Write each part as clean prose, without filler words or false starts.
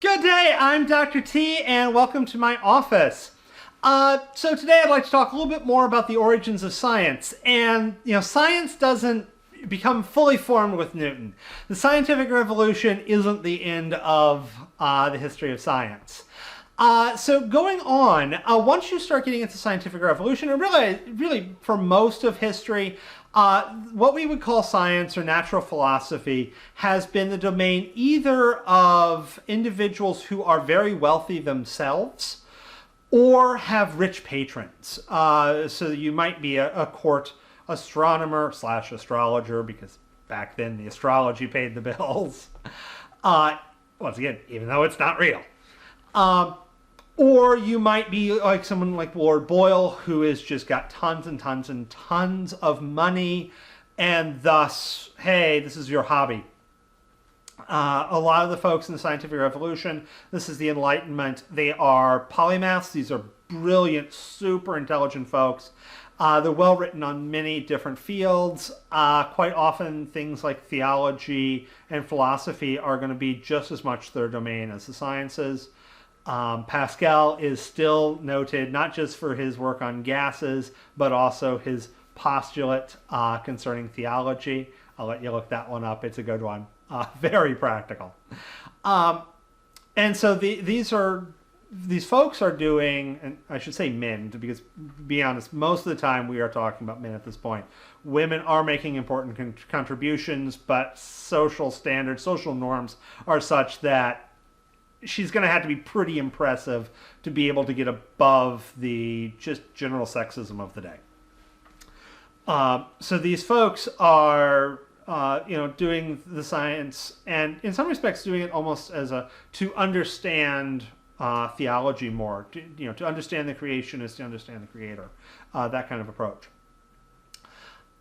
Good day, I'm Dr. T, and welcome to my office. So today I'd like to talk a little bit more about the origins of science. And, science doesn't become fully formed with Newton. The scientific revolution isn't the end of the history of science. So going on, once you start getting into scientific revolution, and really for most of history, what we would call science or natural philosophy has been the domain either of individuals who are very wealthy themselves or have rich patrons. So you might be a court astronomer slash astrologer, because back then the astrology paid the bills. Once again, even though it's not real. Or you might be like someone like Lord Boyle, who has just got tons and tons and tons of money, and thus, hey, this is your hobby. A lot of the folks in the scientific revolution, this is the Enlightenment, they are polymaths. These are brilliant, super intelligent folks. They're well written on many different fields. Quite often, things like theology and philosophy are going to be just as much their domain as the sciences. Pascal is still noted not just for his work on gases, but also his postulate concerning theology. I'll let you look that one up. It's a good one. Very practical. And so these folks are doing, and I should say men, because to be honest, most of the time we are talking about men at this point. Women are making important contributions, but social standards, social norms are such that she's going to have to be pretty impressive to be able to get above the just general sexism of the day. So these folks are, doing the science, and in some respects doing it almost as to understand theology more. To understand the creation is to understand the creator. That kind of approach.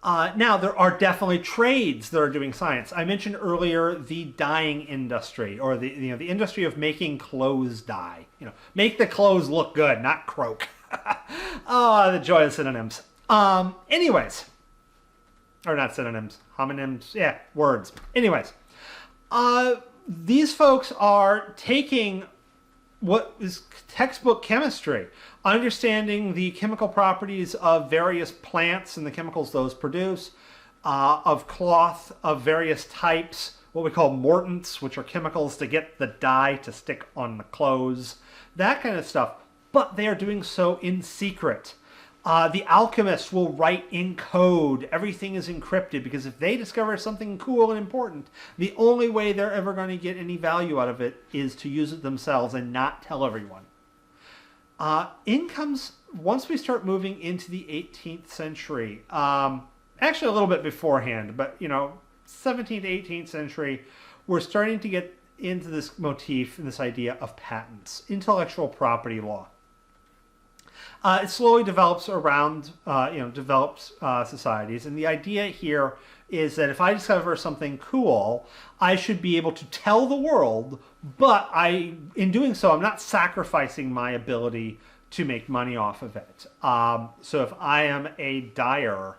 Now, there are definitely trades that are doing science. I mentioned earlier the dyeing industry, or the industry of making clothes dye. Make the clothes look good, not croak. Oh, the joy of synonyms. Anyways, or not synonyms, homonyms, yeah, words. Anyways, these folks are taking what is textbook chemistry, understanding the chemical properties of various plants and the chemicals those produce, of cloth of various types, what we call mordants, which are chemicals to get the dye to stick on the clothes, that kind of stuff. But they are doing so in secret. The alchemists will write in code. Everything is encrypted, because if they discover something cool and important, the only way they're ever going to get any value out of it is to use it themselves and not tell everyone. Incomes, once we start moving into the 18th century, actually a little bit beforehand, but 17th to 18th century, we're starting to get into this motif and this idea of patents, intellectual property law. It slowly develops around, developed societies. And the idea here is that if I discover something cool, I should be able to tell the world, but in doing so, I'm not sacrificing my ability to make money off of it. So if I am a dyer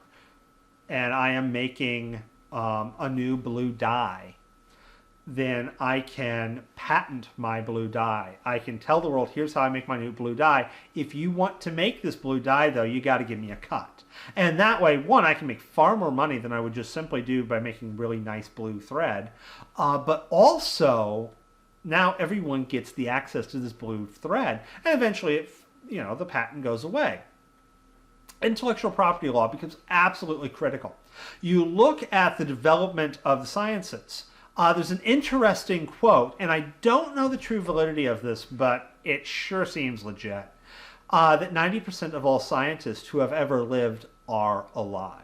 and I am making a new blue dye, then I can patent my blue dye. I can tell the world, here's how I make my new blue dye. If you want to make this blue dye, though, you got to give me a cut. And that way, one, I can make far more money than I would just simply do by making really nice blue thread. But also, now everyone gets the access to this blue thread. And eventually, the patent goes away. Intellectual property law becomes absolutely critical. You look at the development of the sciences. There's an interesting quote, and I don't know the true validity of this, but it sure seems legit, that 90% of all scientists who have ever lived are alive.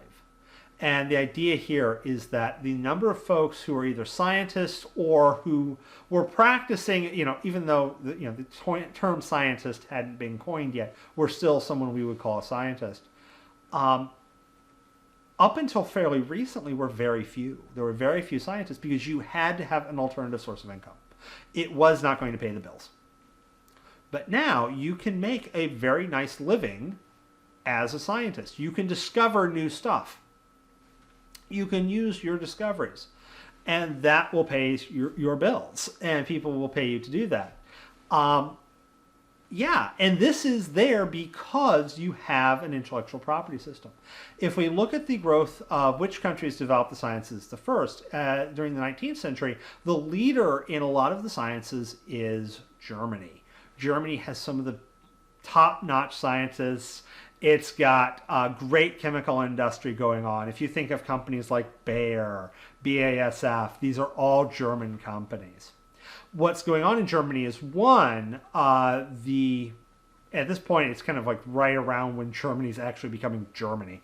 And the idea here is that the number of folks who are either scientists or who were practicing, even though the term scientist hadn't been coined yet, were still someone we would call a scientist. Up until fairly recently, were very few. There were very few scientists because you had to have an alternative source of income. It was not going to pay the bills. But now you can make a very nice living as a scientist. You can discover new stuff. You can use your discoveries. and that will pay your bills, and people will pay you to do that. Yeah, and this is there because you have an intellectual property system. If we look at the growth of which countries developed the sciences the first during the 19th century, the leader in a lot of the sciences is Germany. Germany has some of the top-notch scientists. It's got a great chemical industry going on. If you think of companies like Bayer, BASF, these are all German companies. What's going on in Germany is one, at this point, it's kind of like right around when Germany's actually becoming Germany.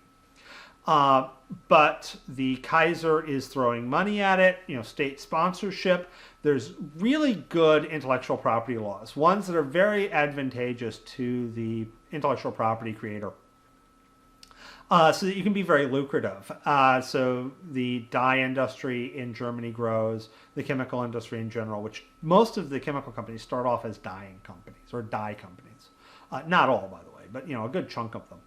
But the Kaiser is throwing money at it, state sponsorship. There's really good intellectual property laws, ones that are very advantageous to the intellectual property creator. So that you can be very lucrative. So the dye industry in Germany grows, the chemical industry in general, which most of the chemical companies start off as dyeing companies or dye companies. Not all, by the way, but a good chunk of them.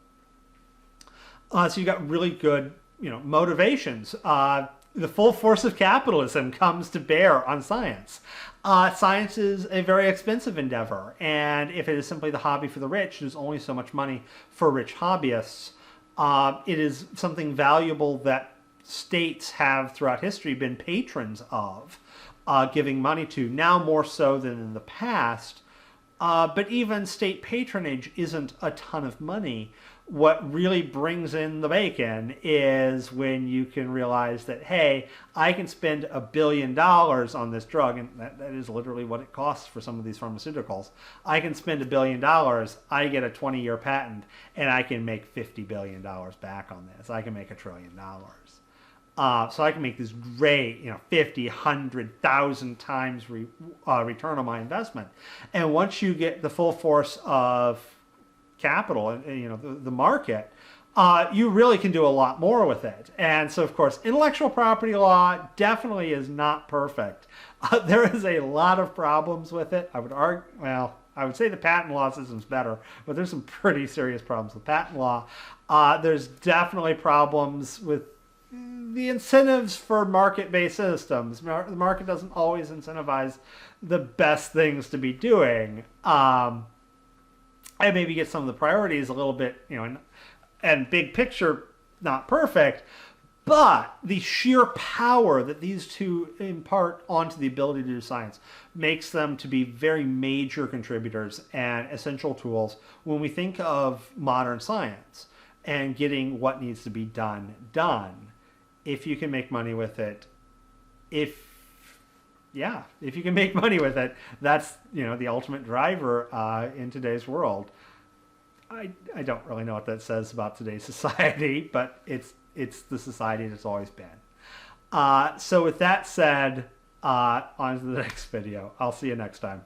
So you got really good, motivations. The full force of capitalism comes to bear on science. Science is a very expensive endeavor, and if it is simply the hobby for the rich, there's only so much money for rich hobbyists. It is something valuable that states have throughout history been patrons of, giving money to, now more so than in the past. But even state patronage isn't a ton of money. What really brings in the bacon is when you can realize that, hey, I can spend $1 billion on this drug, and that is literally what it costs for some of these pharmaceuticals. I can spend $1 billion, I get a 20-year patent, and I can make $50 billion back on this. I can make $1 trillion. So I can make this great, 50, 100, 1,000 times return on my investment. And once you get the full force of capital and the market, you really can do a lot more with it. And so, of course, intellectual property law definitely is not perfect. There is a lot of problems with it. I would argue, well, I would say the patent law system's better, but there's some pretty serious problems with patent law. There's definitely problems with the incentives for market-based systems. The market doesn't always incentivize the best things to be doing. And maybe get some of the priorities a little bit, and big picture, not perfect, but the sheer power that these two impart onto the ability to do science makes them to be very major contributors and essential tools when we think of modern science and getting what needs to be done. If you can make money with it, if you can make money with it, that's, the ultimate driver in today's world. I don't really know what that says about today's society, but it's the society that's always been. So with that said, on to the next video. I'll see you next time.